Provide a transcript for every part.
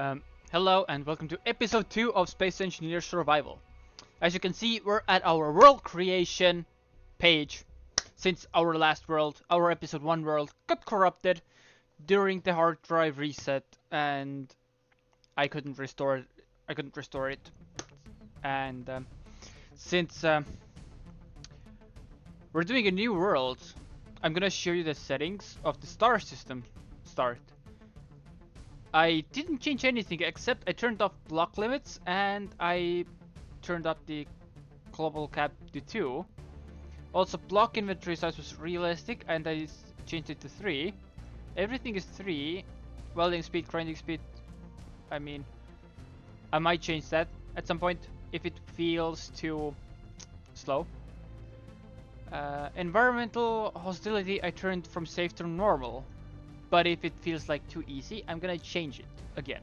Um, Hello and welcome to episode 2 of Space Engineer Survival. As you can see, we're at our world creation page since our last world, our episode 1 world, got corrupted during the hard drive reset and I couldn't restore it. And since we're doing a new world, I'm gonna show you the settings of the star system start. I didn't change anything except I turned off block limits and I turned up the global cap to 2. Also, block inventory size was realistic and I changed it to 3. Everything is 3. Welding speed, grinding speed, I mean, I might change that at some point if it feels too slow. Environmental hostility I turned from safe to normal, but if it feels like too easy, I'm gonna change it again.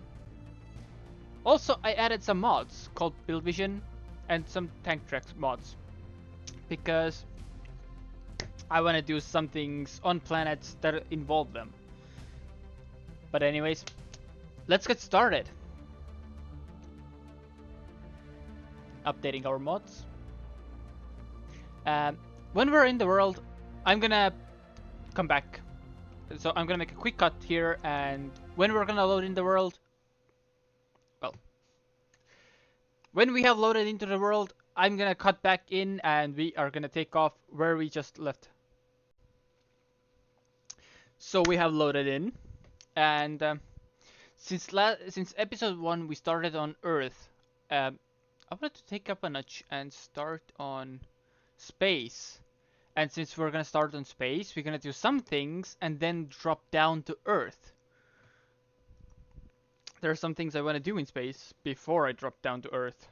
Also, I added some mods called Build Vision and some tank tracks mods because I want to do some things on planets that involve them. But anyways, let's get started. Updating our mods. When we're in the world, I'm gonna come back. So I'm gonna make a quick cut here, and when we're gonna load in the world, well, when we have loaded into the world, I'm gonna cut back in and we are gonna take off where we just left. So we have loaded in, and since episode 1 we started on Earth, I wanted to take up a notch and start on space. And since we're gonna start on space, we're gonna do some things and then drop down to Earth. There are some things I want to do in space before I drop down to Earth.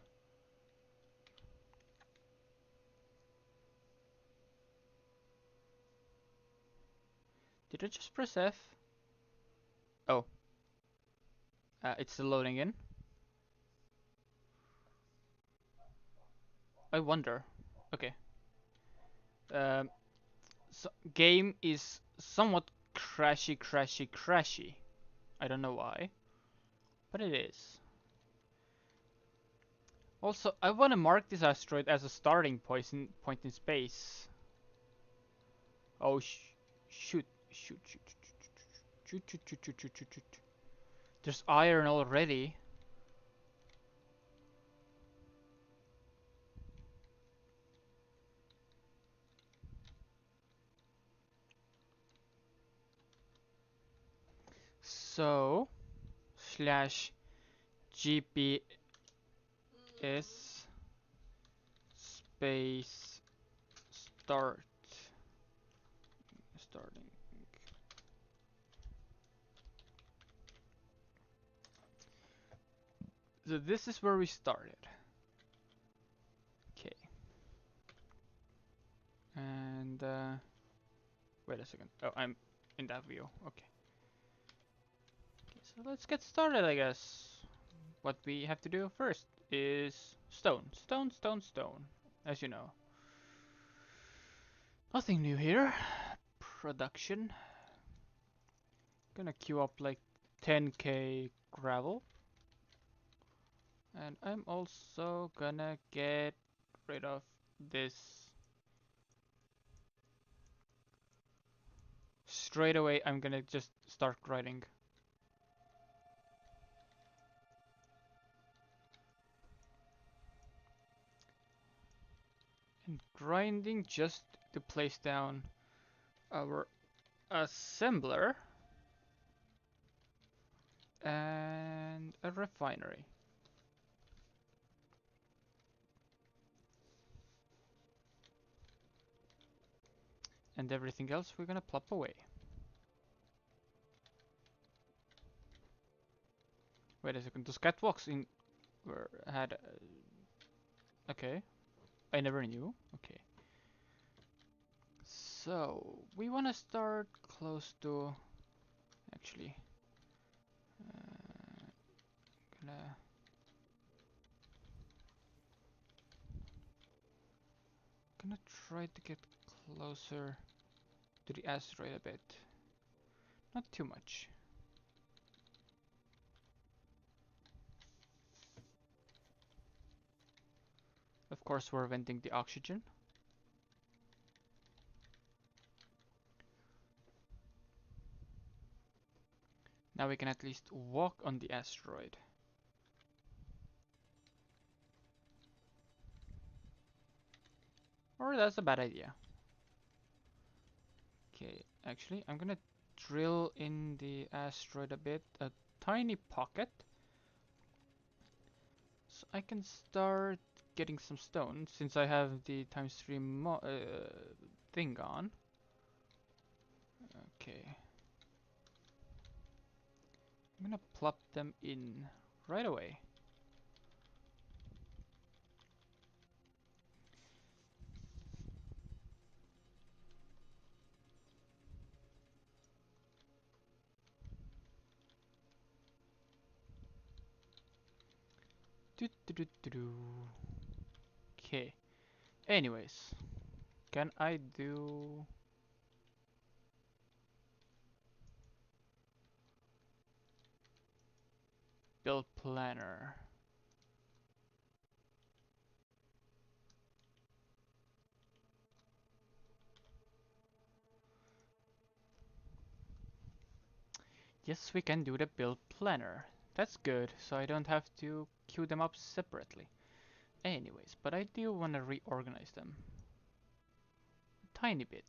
Did I just press F? Oh. It's still loading in. I wonder. Okay. So game is somewhat crashy. I don't know why, but it is. Also, I want to mark this asteroid as a starting point in space. Oh, shoot. There's iron already. So, slash GPS space starting. So this is where we started. Okay. And wait a second. Oh, I'm in that view. Okay. So let's get started, I guess. What we have to do first is stone. Stone. As you know. Nothing new here. Production. Gonna queue up like 10k gravel. And I'm also gonna get rid of this. Straight away, I'm gonna just start grinding. And grinding just to place down our assembler and a refinery. And everything else we're gonna plop away. Wait a second, those catwalks in had okay. I never knew. Okay. So we wanna start close to actually gonna try to get closer to the asteroid a bit. Not too much. course, we're venting the oxygen. Now we can at least walk on the asteroid. Or that's a bad idea. Okay, actually, I'm gonna drill in the asteroid a bit, a tiny pocket, so I can start getting some stone since I have the ×3 thing on. Okay, I'm gonna plop them in right away. Do do do do do. Okay. Anyways, can I do? Build planner. Yes, we can do the build planner. That's good, so I don't have to queue them up separately. Anyways, but I do want to reorganize them a tiny bit.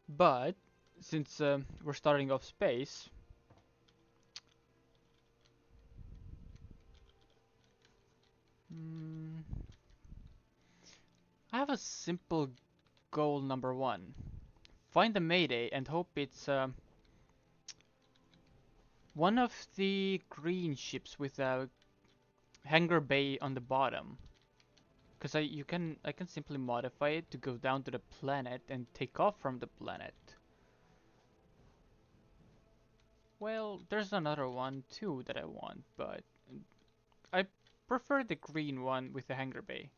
But since we're starting off space, mm, I have a simple goal number one. Find the Mayday and hope it's one of the green ships with a hangar bay on the bottom. Because I can simply modify it to go down to the planet and take off from the planet. Well, there's another one too that I want, but I prefer the green one with the hangar bay.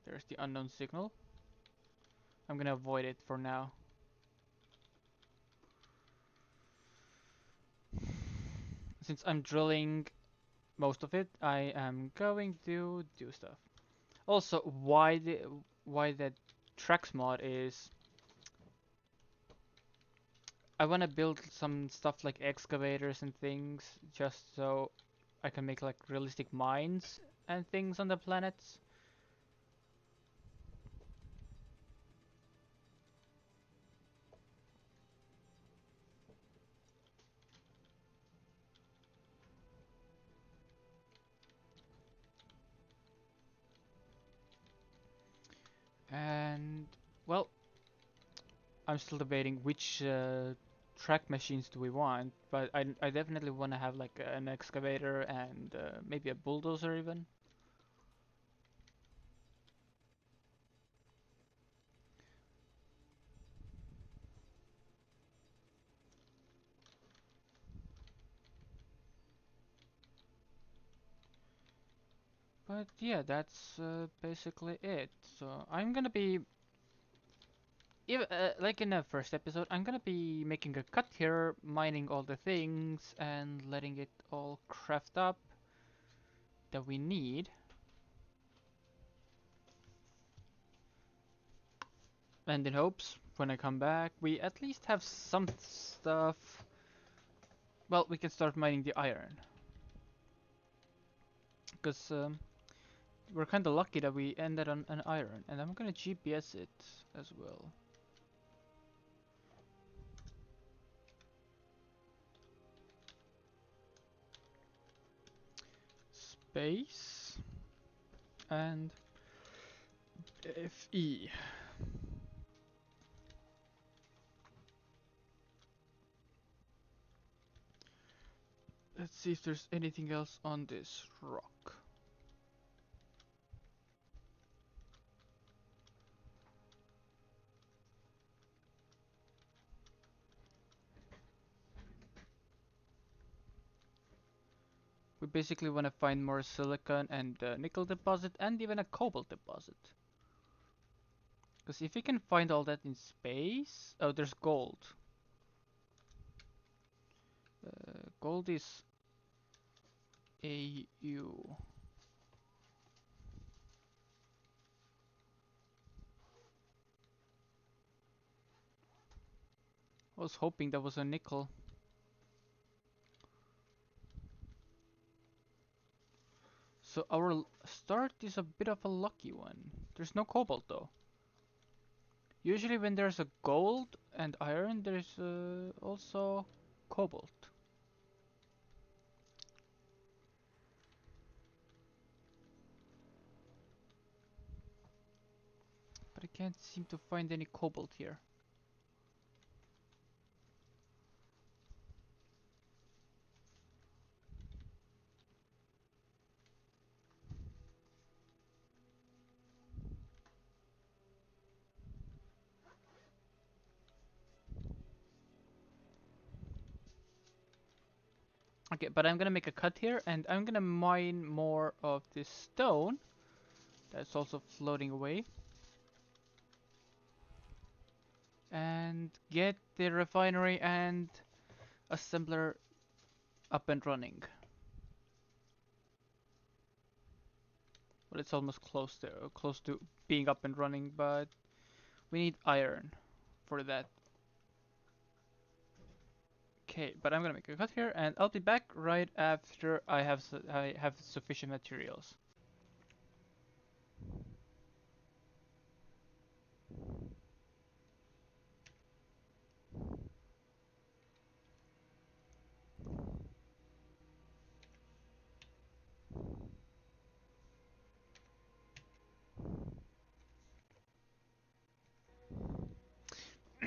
There's the unknown signal. I'm gonna avoid it for now. Since I'm drilling most of it, I am going to do stuff. Also, why the tracks mod is I want to build some stuff like excavators and things just so I can make like realistic mines and things on the planets. And well, I'm still debating which track machines do we want, but I definitely want to have like an excavator and maybe a bulldozer even. But yeah, that's basically it. So I'm gonna be, like in the first episode, I'm gonna be making a cut here, mining all the things and letting it all craft up that we need. And in hopes, when I come back, we at least have some stuff. Well, we can start mining the iron. Because we're kind of lucky that we ended on an iron. And I'm gonna GPS it as well. Space. And FE. Let's see if there's anything else on this rock. We basically want to find more silicon and nickel deposit and even a cobalt deposit. Because if we can find all that in space... Oh, there's gold. Gold is AU. I was hoping that was a nickel. So our start is a bit of a lucky one. There's no cobalt though. Usually when there's a gold and iron, there's also cobalt. But I can't seem to find any cobalt here. Okay, but I'm gonna make a cut here and I'm gonna mine more of this stone that's also floating away. And get the refinery and assembler up and running. Well, it's almost close to being up and running, but we need iron for that. Okay, but I'm gonna make a cut here, and I'll be back right after I have sufficient materials.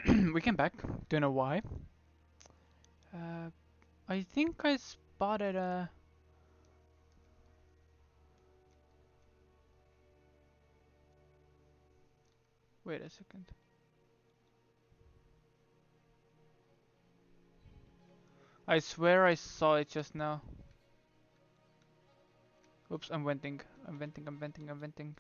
We came back. Don't know why. Uh, I think I spotted a. Wait a second. I swear I saw it just now. Oops, I'm venting. I'm venting. I'm venting. I'm venting.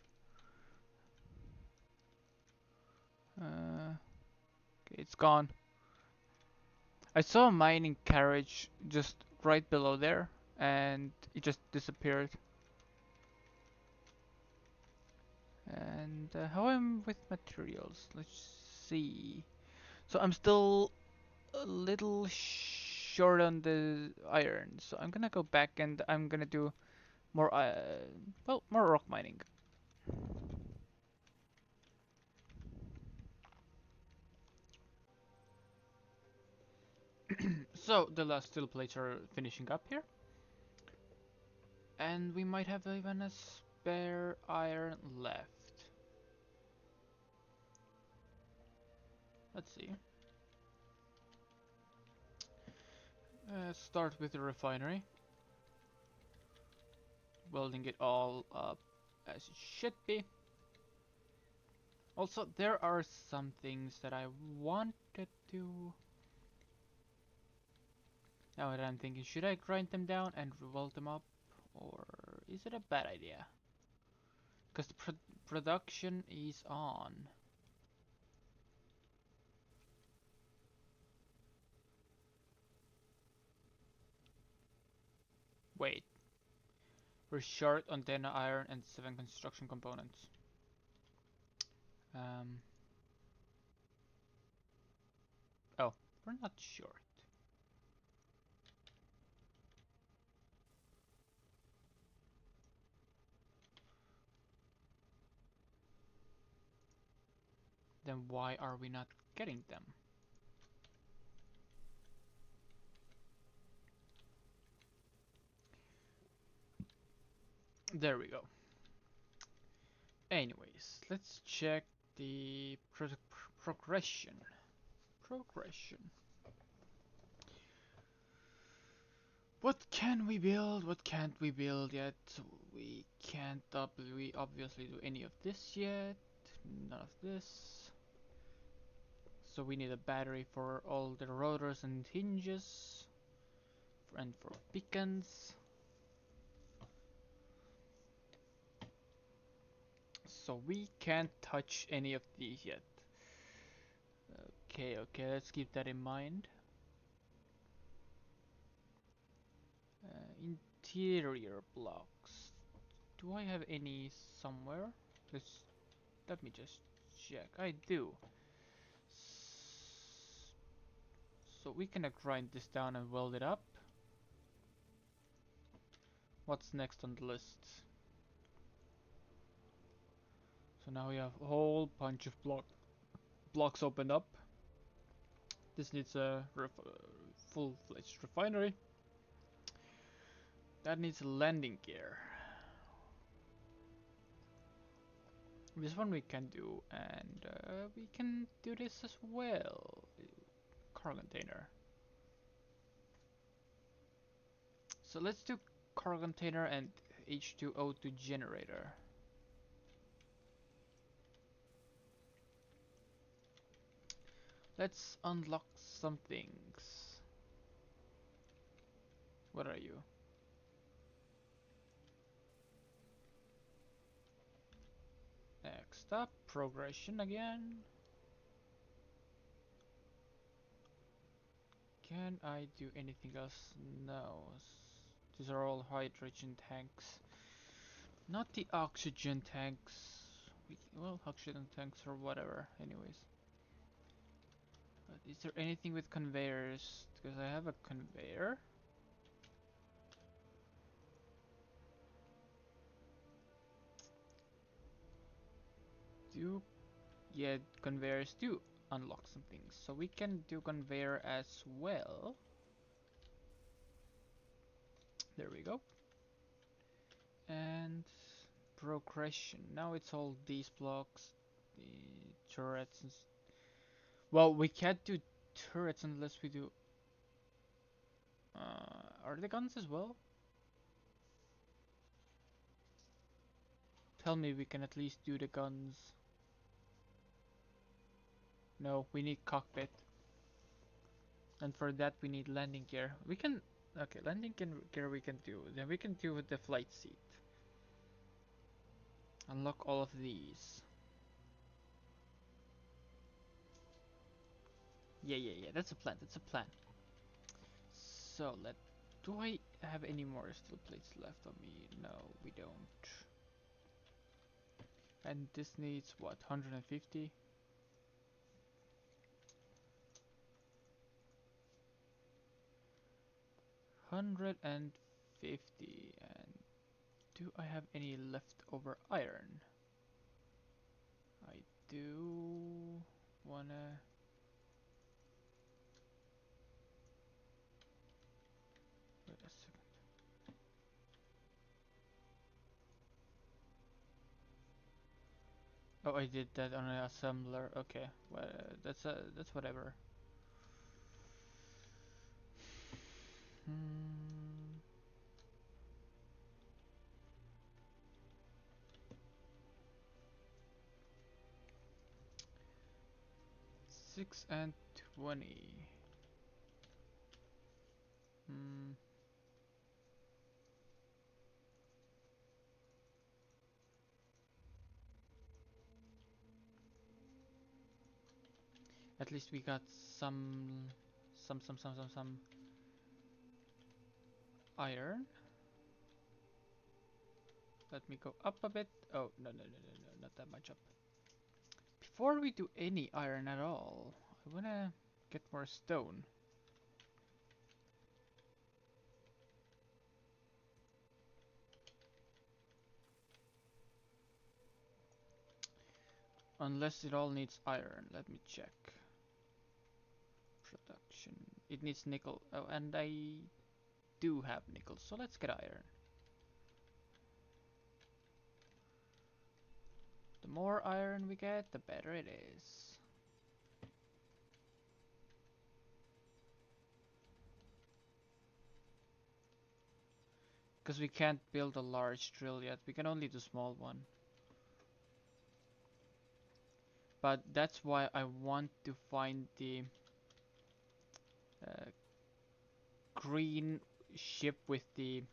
Okay, it's gone. I saw a mining carriage just right below there, and it just disappeared. And how am with materials? Let's see. So I'm still a little short on the iron, so I'm gonna go back and I'm gonna do more, well, more rock mining. So the last steel plates are finishing up here, and we might have even a spare iron left. Let's see. Start with the refinery, welding it all up as it should be. Also, there are some things that I wanted to... Now that I'm thinking, should I grind them down and weld them up? Or is it a bad idea? Because the production is on. Wait. We're short on 10 iron and 7 construction components. Oh, we're not short. Then why are we not getting them? There we go. Anyways, let's check the progression. What can we build? What can't we build yet? We can't we obviously do any of this yet. None of this. So we need a battery for all the rotors and hinges. And for beacons. So we can't touch any of these yet. Okay, let's keep that in mind. Interior blocks. Do I have any somewhere? Let me just check. I do. So we can grind this down and weld it up. What's next on the list? So now we have a whole bunch of blocks opened up. This needs a full-fledged refinery. That needs a landing gear. This one we can do, and we can do this as well. Car container. So let's do car container and H2O2 generator. Let's unlock some things. What are you? Next up, progression again. Can I do anything else? No. These are all hydrogen tanks. Not the oxygen tanks. Well, oxygen tanks or whatever, anyways. But is there anything with conveyors? Because I have a conveyor. Yeah, conveyors do unlock some things. So we can do conveyor as well. There we go. And progression. Now it's all these blocks, the turrets and well, we can't do turrets unless we do are the guns as well? Tell me we can at least do the guns. No, we need cockpit. And for that we need landing gear. We can okay, landing gear we can do. Then we can do with the flight seat. Unlock all of these. Yeah. That's a plan. That's a plan. So do I have any more steel plates left on me? No, we don't. And this needs what? 150? 150. And do I have any leftover iron? I do wanna. Wait a second. Oh, I did that on an assembler. Okay, well, that's whatever. Hmm. 6 and 20. Hmm. At least we got some iron. Let me go up a bit. Oh, no, not that much up. Before we do any iron at all, I wanna get more stone. Unless it all needs iron. Let me check. Production. It needs nickel. Oh, and I do have nickel, so let's get iron. The more iron we get, the better it is. Because we can't build a large drill yet, we can only do small one. But that's why I want to find the uh, green ship with the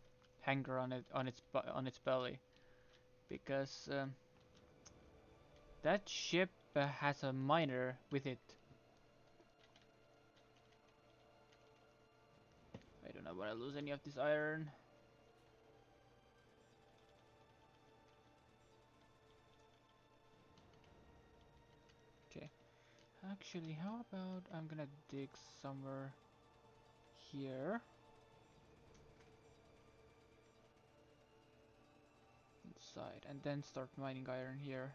hanger on its belly, because That ship has a miner with it. I don't want to lose any of this iron. Okay. Actually, how about I'm gonna dig somewhere here. Inside. And then start mining iron here.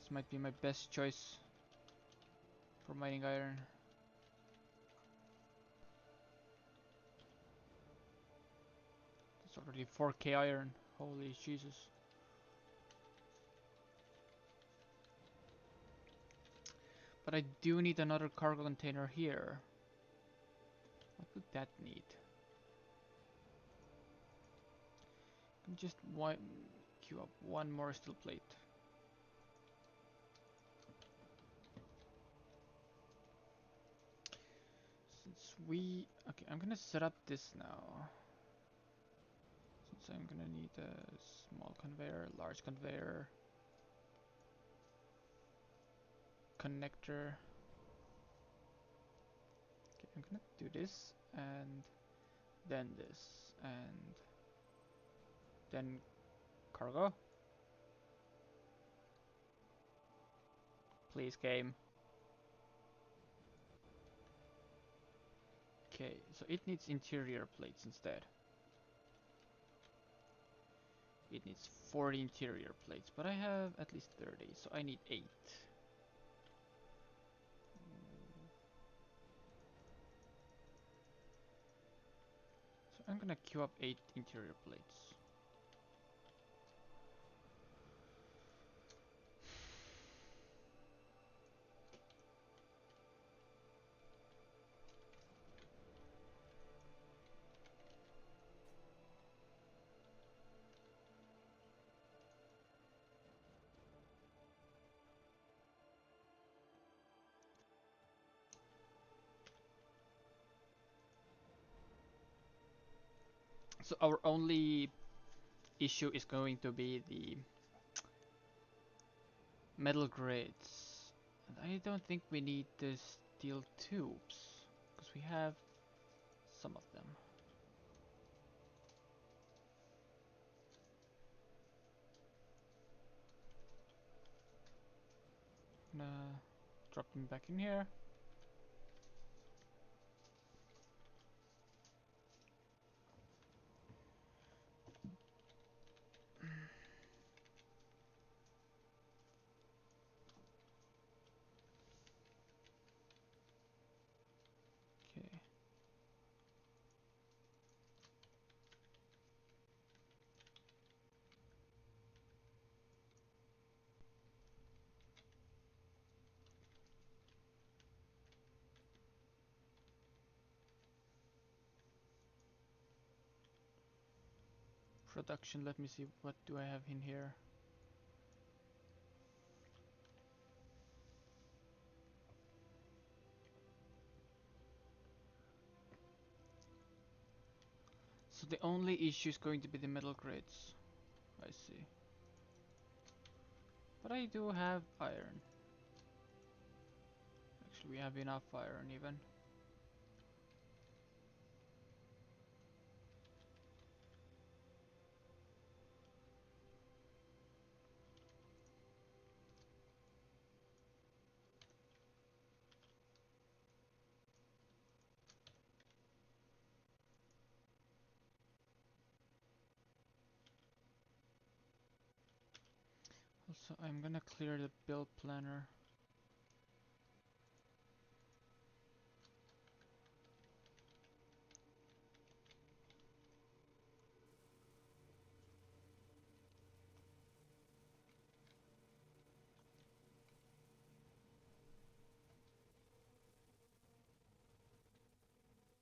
This might be my best choice for mining iron. It's already 4k iron. Holy Jesus. But I do need another cargo container here. What would that need? Just queue up one more steel plate. Since we... Okay, I'm gonna set up this now. Since I'm gonna need a small conveyor, large conveyor, connector. Okay, I'm gonna do this, and then this, and then cargo. Please, game. Okay, so it needs interior plates instead. It needs 40 interior plates, but I have at least 30, so I need 8. So I'm gonna queue up 8 interior plates. So our only issue is going to be the metal grids. And I don't think we need the steel tubes, because we have some of them. Gonna drop them back in here. Okay. Production, let me see, what do I have in here? So the only issue is going to be the metal grids. I see. But I do have iron. Actually, we have enough iron even. Also, I'm gonna clear the build planner.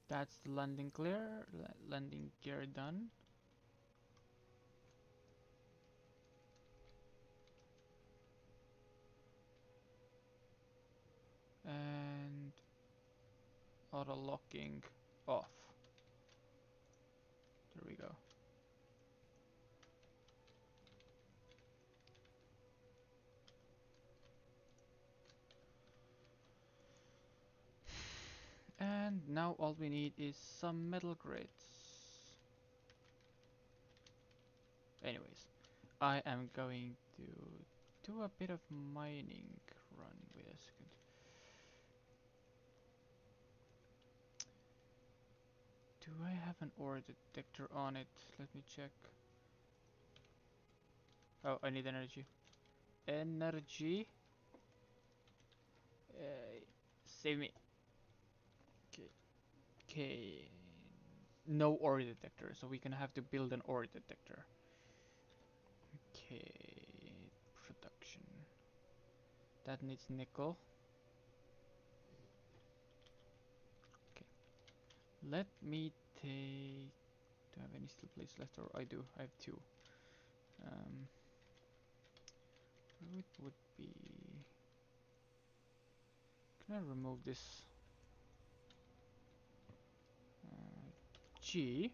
That's the landing clear, landing gear done. And auto locking off. There we go. now all we need is some metal grids. Anyways, I am going to do a bit of mining run. Wait a second. Do I have an ore detector on it? Let me check. Oh, I need energy. Energy. Save me. Okay. Okay. No ore detector, so we're gonna have to build an ore detector. Okay. Production. That needs nickel. Okay. Let me take. Do I have any steel plates left? Or I do. I have two. Um, it would be. Can I remove this? G.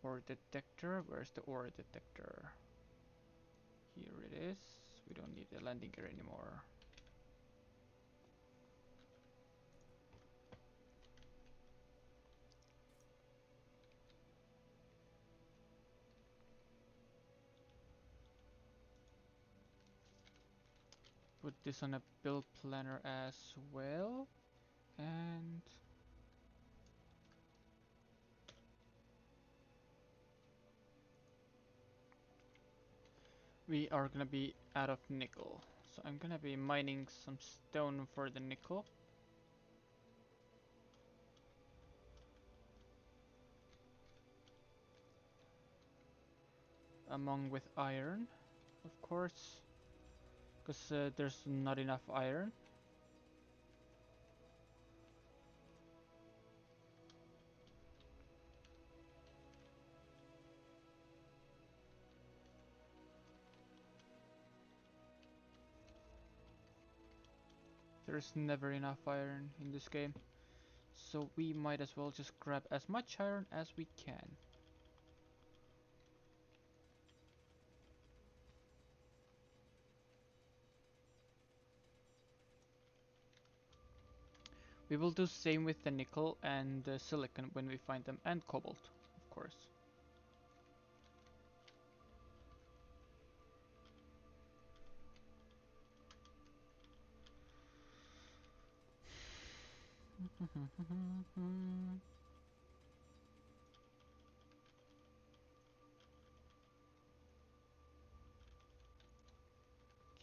Ore detector. Where's the ore detector? Here it is. We don't need the landing gear anymore. Put this on a build planner as well. And we are gonna be out of nickel. So I'm gonna be mining some stone for the nickel. Among with iron, of course. Because there's not enough iron. There's never enough iron in this game. So we might as well just grab as much iron as we can. We will do same with the nickel and the silicon when we find them, and cobalt, of course.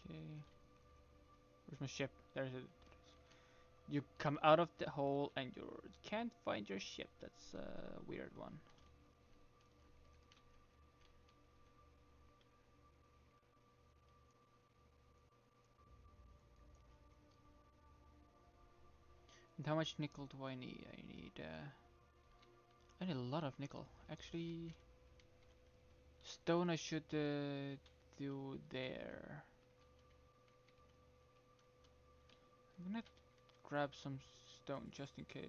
Okay. Where's my ship? There's it. You come out of the hole and you can't find your ship. That's a weird one. And how much nickel do I need? I need a lot of nickel. Actually, stone I should do there. I'm gonna grab some stone just in case.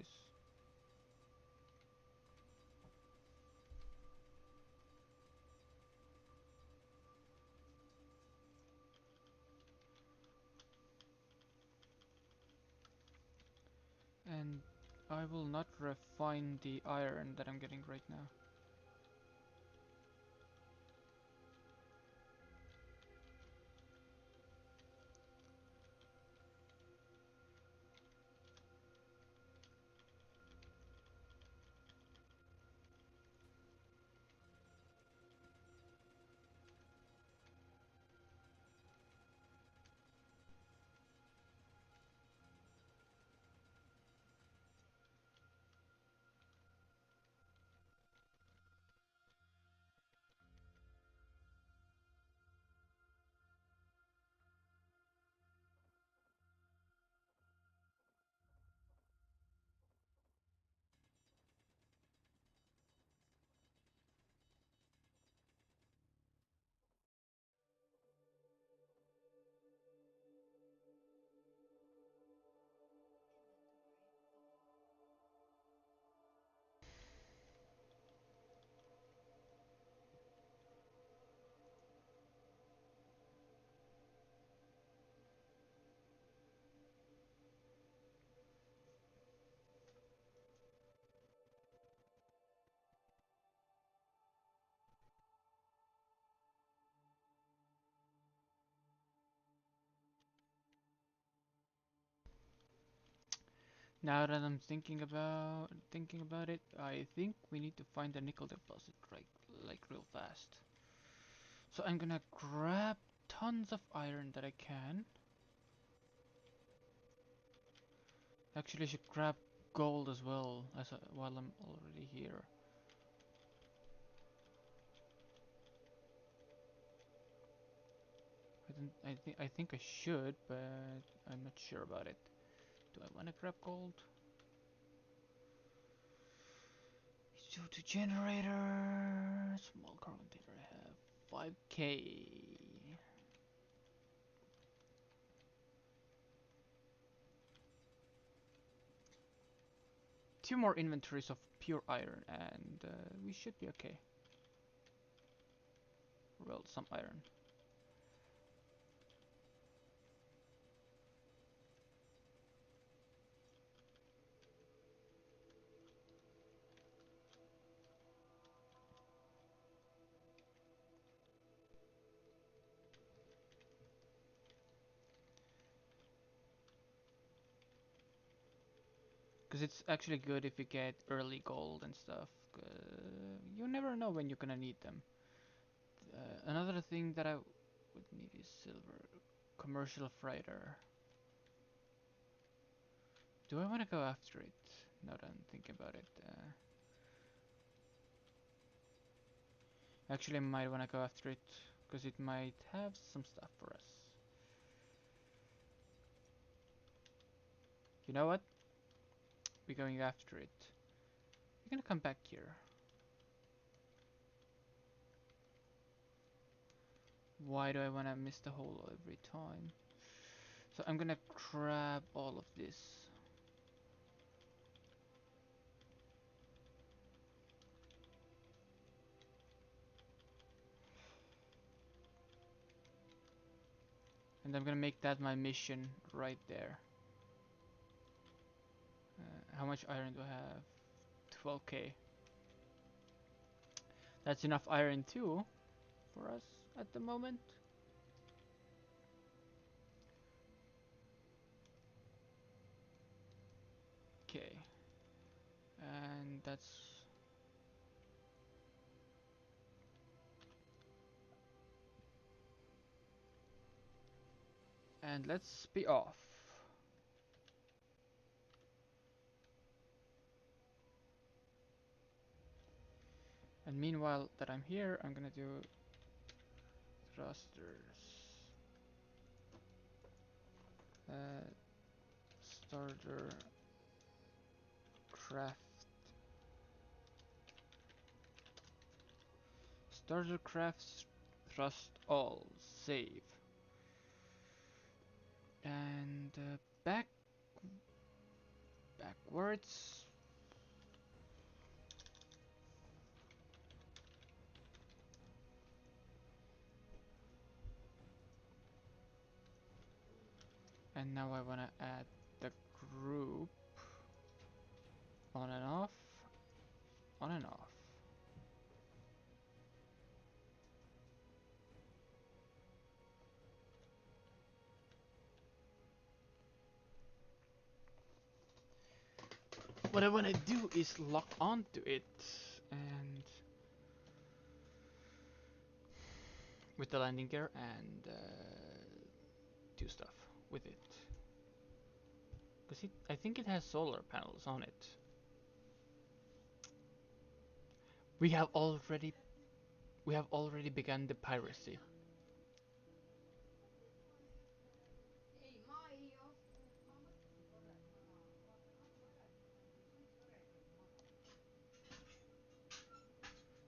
And I will not refine the iron that I'm getting right now. Now that I'm thinking about it, I think we need to find a nickel deposit like real fast. So I'm gonna grab tons of iron that I can. Actually, I should grab gold as well while I'm already here. I think I should, but I'm not sure about it. Do I want to grab gold? So to generator, small car container. I have 5k. Two more inventories of pure iron, and we should be okay. Well, some iron. Because it's actually good if you get early gold and stuff. You never know when you're gonna need them. Another thing that I would need is silver. Commercial freighter. Do I want to go after it? Now that I'm thinking about it. Actually, I might want to go after it. Because it might have some stuff for us. You know what? We're going after it. We're gonna come back here. Why do I want to miss the hole every time? So I'm gonna grab all of this. And I'm gonna make that my mission right there. How much iron do I have? 12k. That's enough iron too for us at the moment. Okay. And that's... And let's be off. And meanwhile that I'm here, I'm gonna do thrusters. Starter craft. Starter crafts thrust all. Save. And backwards. And now I wanna add the group on and off, on and off. What I wanna do is lock onto it and with the landing gear and do stuff with it. Because I think it has solar panels on it. We have already begun the piracy.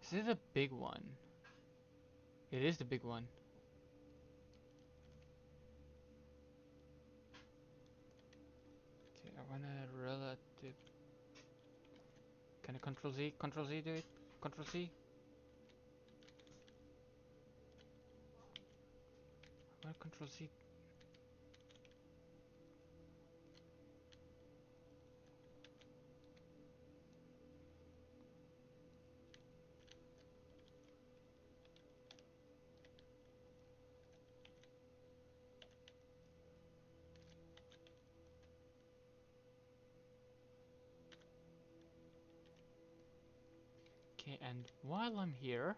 Is it a big one? It is the big one. Okay, I want a relative. Can I Control Z? Control Z do it? Control Z? I want Control Z. Okay, and while I'm here,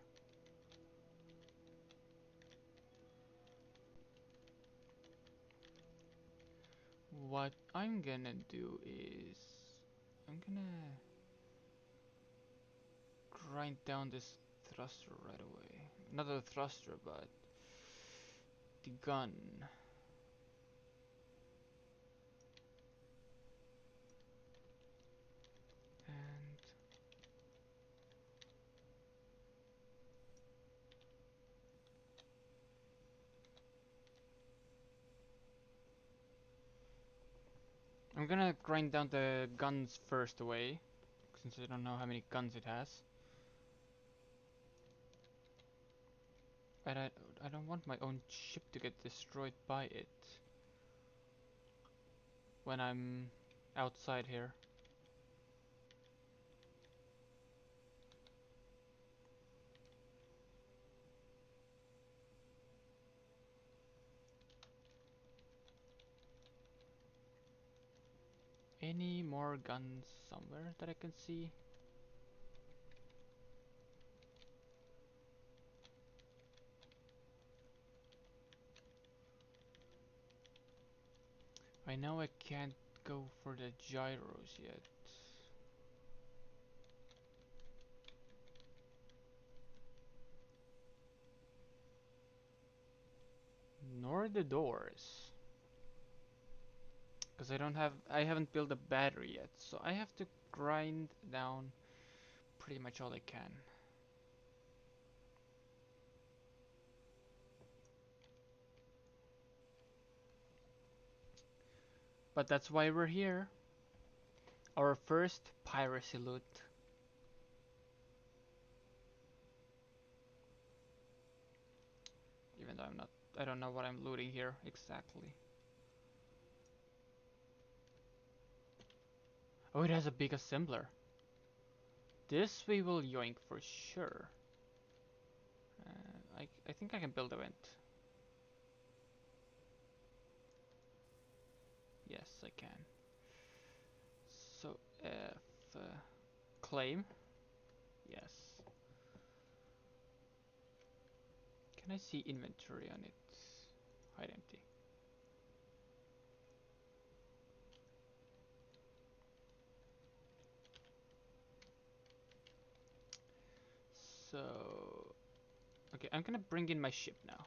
what I'm gonna do is I'm gonna grind down this thruster right away. Not the thruster, but the gun. And I'm gonna grind down the guns first away, since I don't know how many guns it has. And I don't want my own ship to get destroyed by it when I'm outside here. Any more guns somewhere that I can see? I know I can't go for the gyros yet. Nor the doors. Because I haven't built a battery yet, so I have to grind down pretty much all I can. But that's why we're here. Our first piracy loot. Even though I don't know what I'm looting here exactly. Oh, it has a big assembler. This we will yoink for sure. I think I can build a vent. Yes, I can. So, F, claim. Yes. Can I see inventory on it? Hide empty. So, okay, I'm gonna bring in my ship now.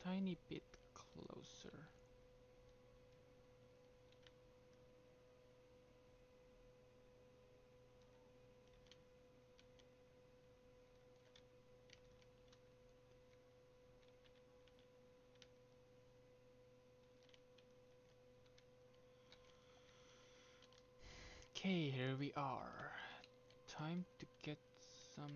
Tiny bit closer. Okay, here we are. Time to get some.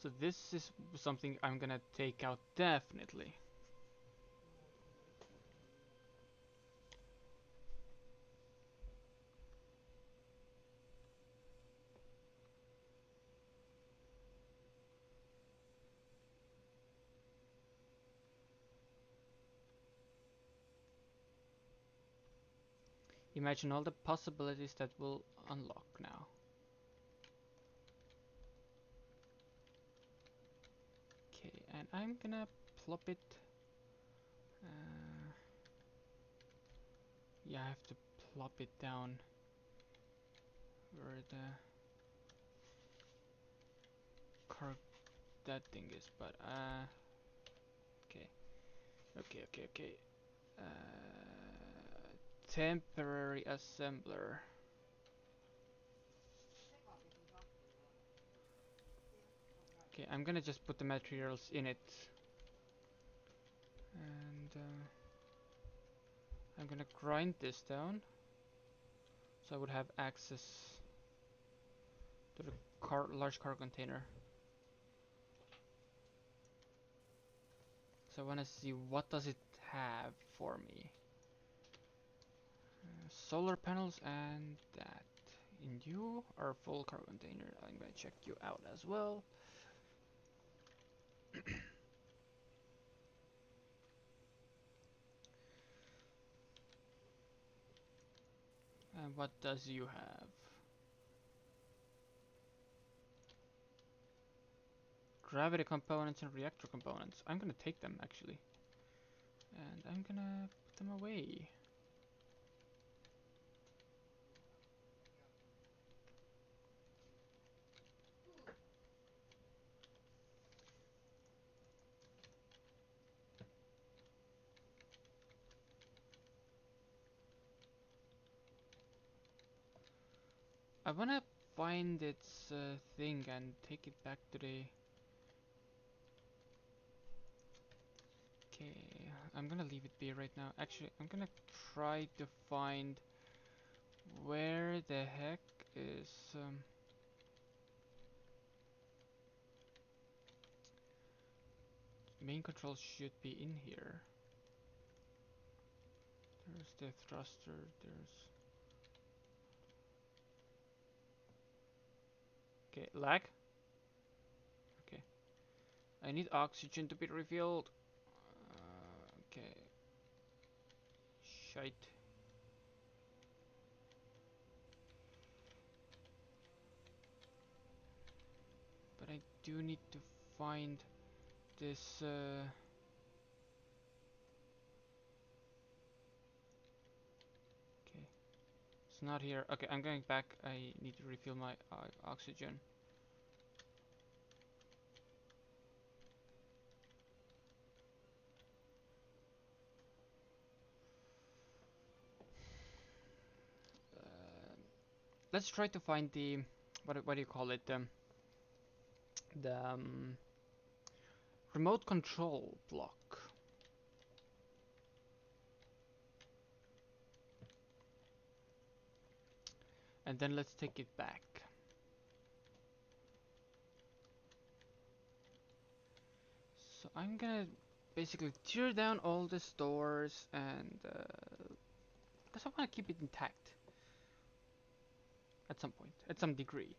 So this is something I'm gonna take out definitely. Imagine all the possibilities that will unlock now. Okay, and I'm gonna plop it. Yeah, I have to plop it down where the car that thing is, but okay, okay. Temporary assembler. Okay, I'm gonna just put the materials in it, and I'm gonna grind this down so I would have access to the large car container. So I wanna see what does it have for me? Solar panels and that. And you are full cargo container. I'm gonna check you out as well. And what does you have? Gravity components and reactor components. I'm gonna take them actually. And I'm gonna put them away. I wanna find its thing and take it back to the... Okay, I'm gonna leave it be right now. Actually, I'm gonna try to find where the heck is... main control should be in here. There's the thruster, there's... Okay, lag? Okay. I need oxygen to be refilled. Okay. Shite. But I do need to find this... Okay. It's not here. Okay, I'm going back. I need to refill my oxygen. Let's try to find the... What do you call it? The remote control block. And then let's take it back. So I'm gonna basically tear down all the stores and because I want to keep it intact at some point, at some degree.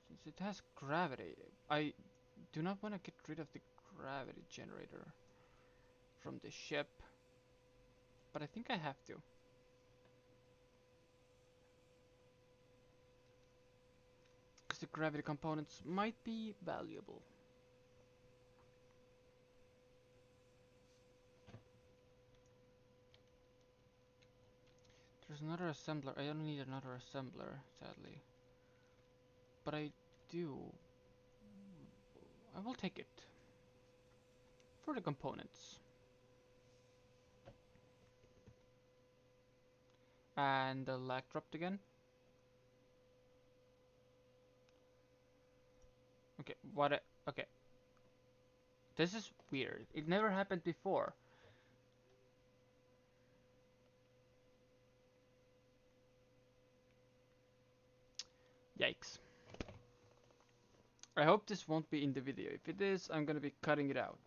Since it has gravity, I do not want to get rid of the gravity generator from the ship, but I think I have to. Because the gravity components might be valuable. There's another assembler. I don't need another assembler, sadly. But I do. I will take it. For the components. And the lag dropped again. Okay, okay. This is weird. It never happened before. Yikes. I hope this won't be in the video. If it is, I'm gonna be cutting it out.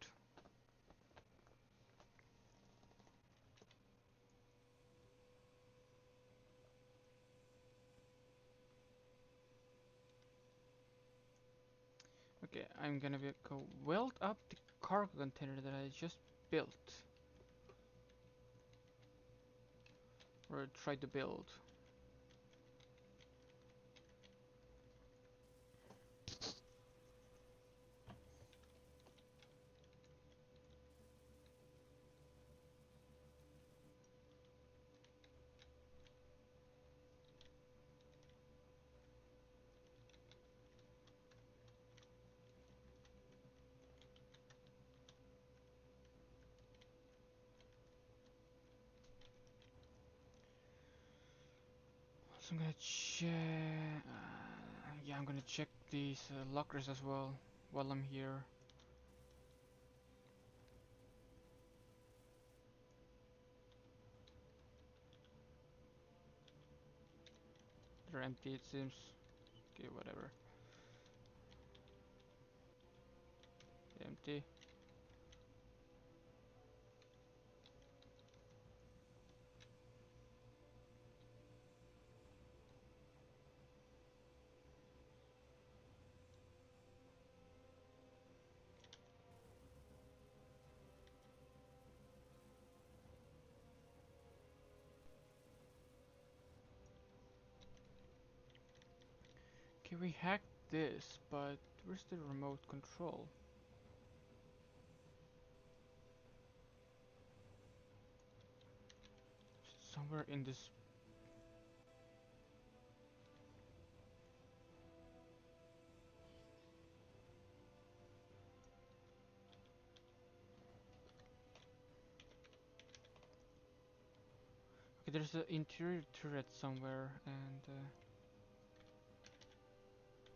Okay, I'm gonna go weld up the cargo container that I just built. Or tried to build. So I'm gonna check... yeah, I'm gonna check these lockers as well while I'm here. They're empty, it seems. Okay, whatever. empty. Okay, we hacked this, but where's the remote control? Somewhere in this. Okay, there's an interior turret somewhere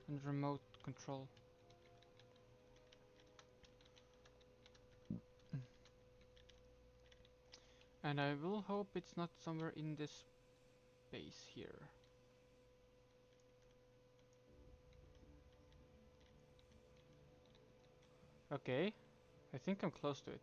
and remote control. And I will hope it's not somewhere in this space here. Okay, I think I'm close to it.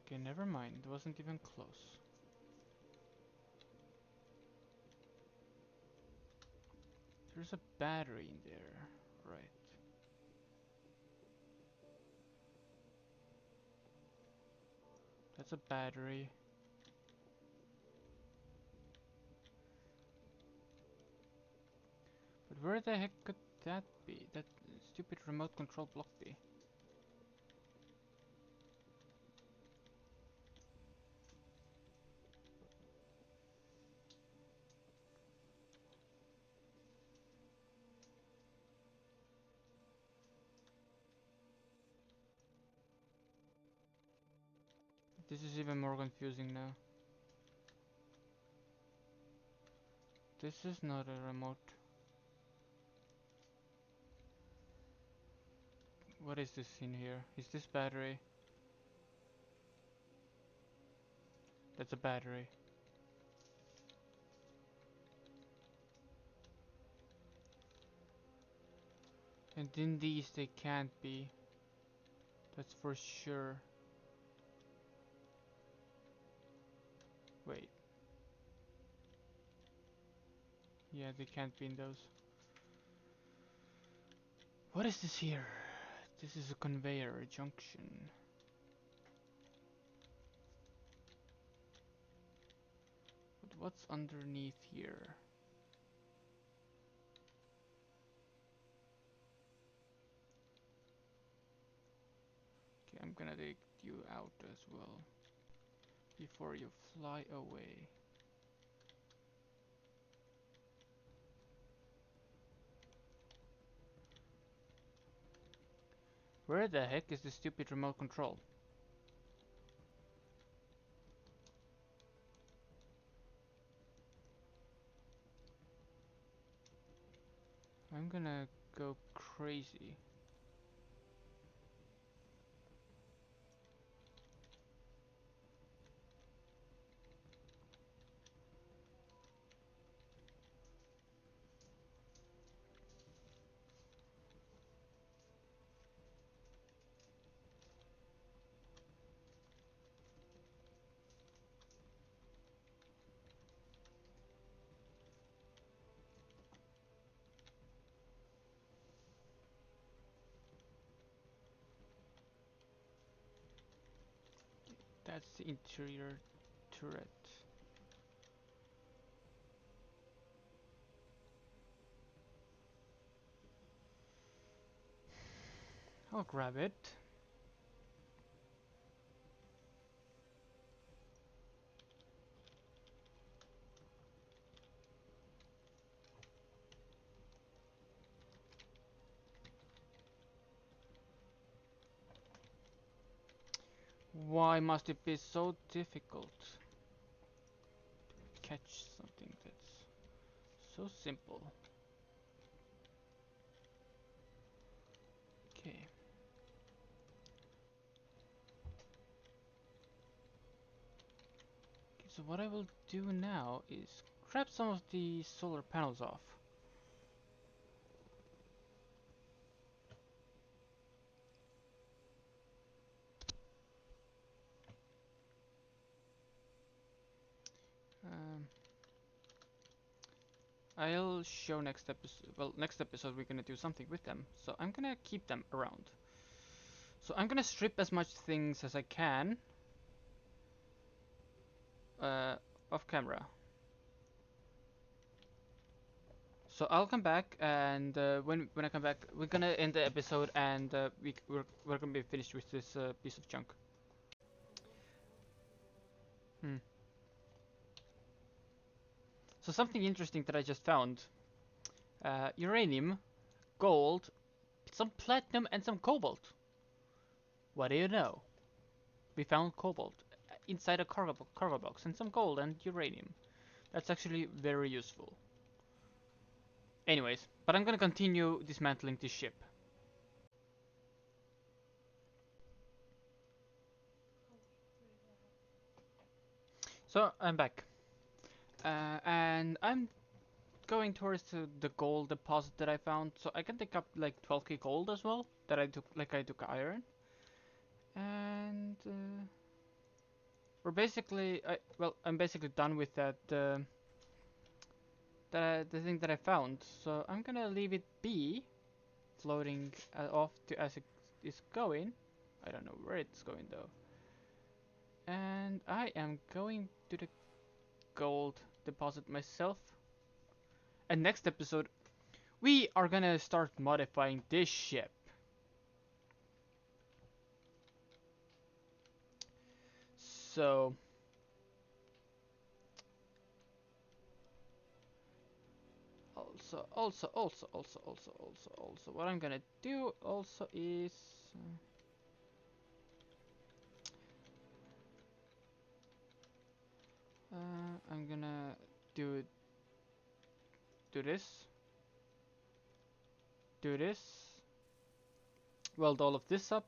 Okay, never mind, it wasn't even close. There's a battery in there, right. That's a battery. But where the heck could that be? That stupid remote control block be? This is even more confusing now. This is not a remote. What is this in here? Is this battery? That's a battery. And in these they can't be. That's for sure. Wait. Yeah, they can't be in those. What is this here? This is a conveyor junction. But what's underneath here? Okay, I'm gonna take you out as well before you fly away. Where the heck is the stupid remote control? I'm gonna go crazy. That's the interior turret. I'll grab it. Why must it be so difficult to catch something that's so simple? Okay. what I will do now is grab some of the solar panels off. Um, I'll show next episode. Well, next episode we're gonna do something with them, so I'm gonna keep them around. So I'm gonna strip as much things as I can uh, off camera. So I'll come back, and when I come back, we're gonna end the episode, and we're gonna be finished with this piece of junk. Hmm. So something interesting that I just found: uranium, gold, some platinum, and some cobalt. What do you know? We found cobalt inside a cargo box, and some gold and uranium. That's actually very useful. Anyways, but I'm gonna continue dismantling this ship. So I'm back, and I'm going towards the gold deposit that I found. So I can take up like 12k gold as well. That I took, like I took iron, and we're basically, well, I'm basically done with that. The thing that I found. So I'm gonna leave it be, floating off to as it is going. I don't know where it's going though. And I am going to the gold deposit myself. And next episode, we are gonna start modifying this ship. So, also, what I'm gonna do also is I'm gonna do this, do this, weld all of this up,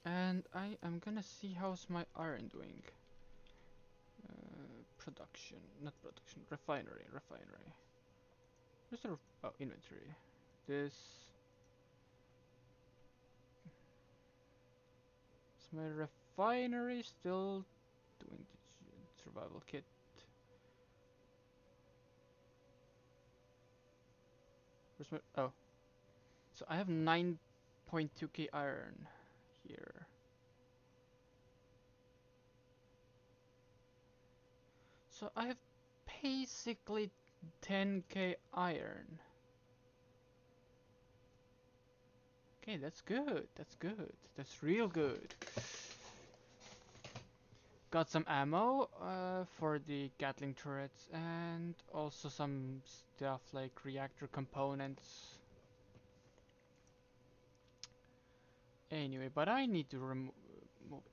and I am gonna see how's my iron doing. Production, not production, refinery. Where's the oh, inventory? This is my refinery still doing the survival kit. Where's my oh? So I have 9.2k iron here. So I have basically 10k iron. Okay, that's good. That's good. That's real good. Got some ammo for the Gatling turrets and also some stuff like reactor components. Anyway, but I need to remove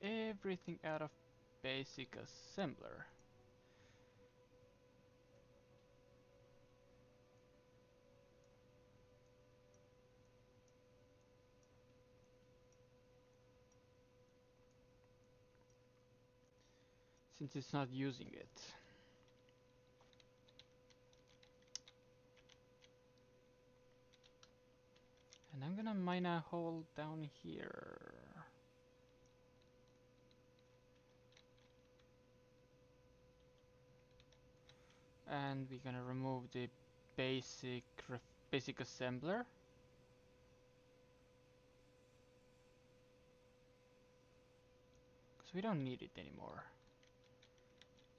everything out of basic assembler. Since it's not using it. And I'm gonna mine a hole down here. And we're gonna remove the basic basic assembler. Because we don't need it anymore.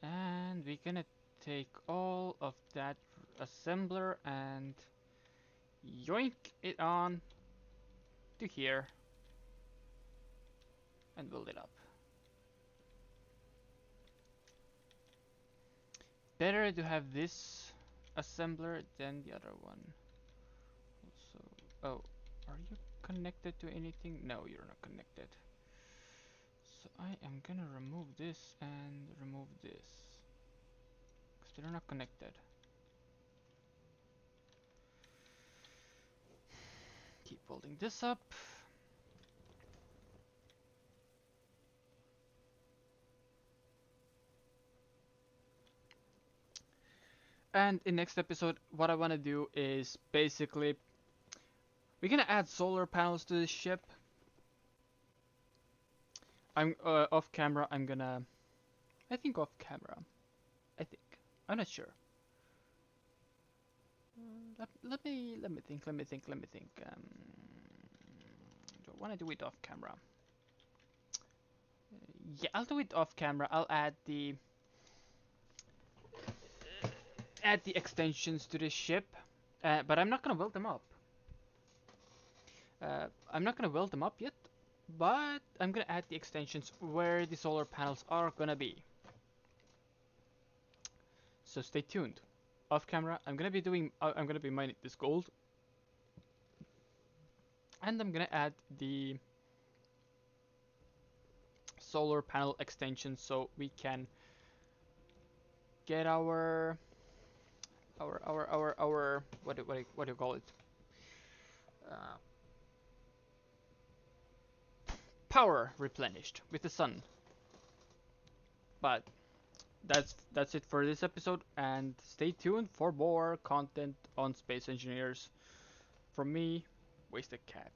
And we're gonna take all of that assembler and yoink it on to here and build it up. Better to have this assembler than the other one. Also, oh, are you connected to anything? No, you're not connected. So I am gonna remove this and remove this. Because they're not connected. welding this up. And in next episode, what I want to do is basically we're gonna add solar panels to this ship. I'm off camera. I think off camera. I think. I'm not sure. Let me think. Do I want to do it off camera? Yeah, I'll do it off camera. I'll add the extensions to this ship, but I'm not gonna weld them up. I'm not gonna weld them up yet, but I'm gonna add the extensions where the solar panels are gonna be. So stay tuned. Off camera, I'm gonna be mining this gold, and I'm gonna add the solar panel extension so we can get our what do you call it? Uh, Power replenished with the sun. But that's it for this episode, and stay tuned for more content on space engineers from me, Wasted Cat.